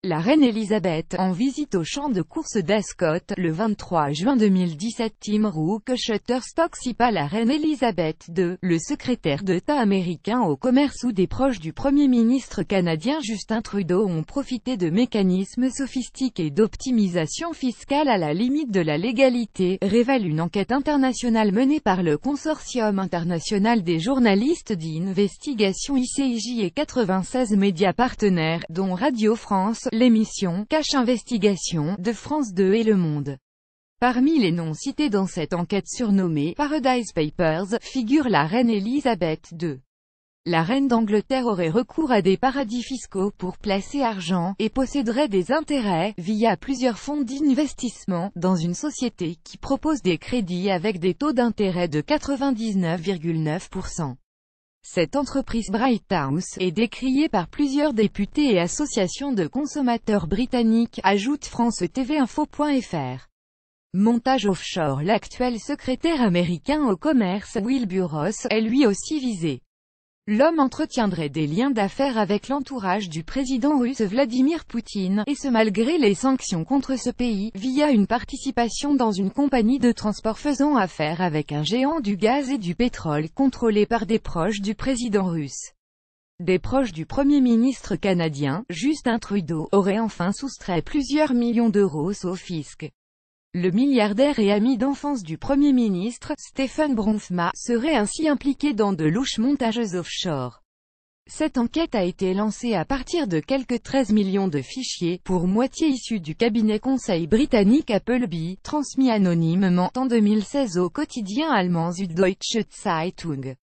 La reine Elisabeth, en visite au champ de course d'Ascot, le 23 juin 2017. Tim Rook Shutterstock cipa la reine Elisabeth II, le secrétaire d'État américain au commerce ou des proches du Premier ministre canadien Justin Trudeau ont profité de mécanismes sophistiqués d'optimisation fiscale à la limite de la légalité, révèle une enquête internationale menée par le Consortium international des journalistes d'investigation ICIJ et 96 médias partenaires, dont Radio France, l'émission Cache Investigation de France 2 et Le Monde. Parmi les noms cités dans cette enquête surnommée Paradise Papers, figure la reine Elisabeth II. La reine d'Angleterre aurait recours à des paradis fiscaux pour placer argent, et posséderait des intérêts, via plusieurs fonds d'investissement, dans une société qui propose des crédits avec des taux d'intérêt de 99,9%. Cette entreprise Bright House est décriée par plusieurs députés et associations de consommateurs britanniques, ajoute France TV Info.fr. Montage offshore. L'actuel secrétaire américain au commerce, Wilbur Ross, est lui aussi visé. L'homme entretiendrait des liens d'affaires avec l'entourage du président russe Vladimir Poutine, et ce malgré les sanctions contre ce pays, via une participation dans une compagnie de transport faisant affaire avec un géant du gaz et du pétrole contrôlé par des proches du président russe. Des proches du Premier ministre canadien, Justin Trudeau, auraient enfin soustrait plusieurs millions d'euros au fisc. Le milliardaire et ami d'enfance du Premier ministre, Stephen Bronfman, serait ainsi impliqué dans de louches montages offshore. Cette enquête a été lancée à partir de quelques 13 millions de fichiers, pour moitié issus du cabinet conseil britannique Appleby, transmis anonymement en 2016 au quotidien allemand Süddeutsche Zeitung.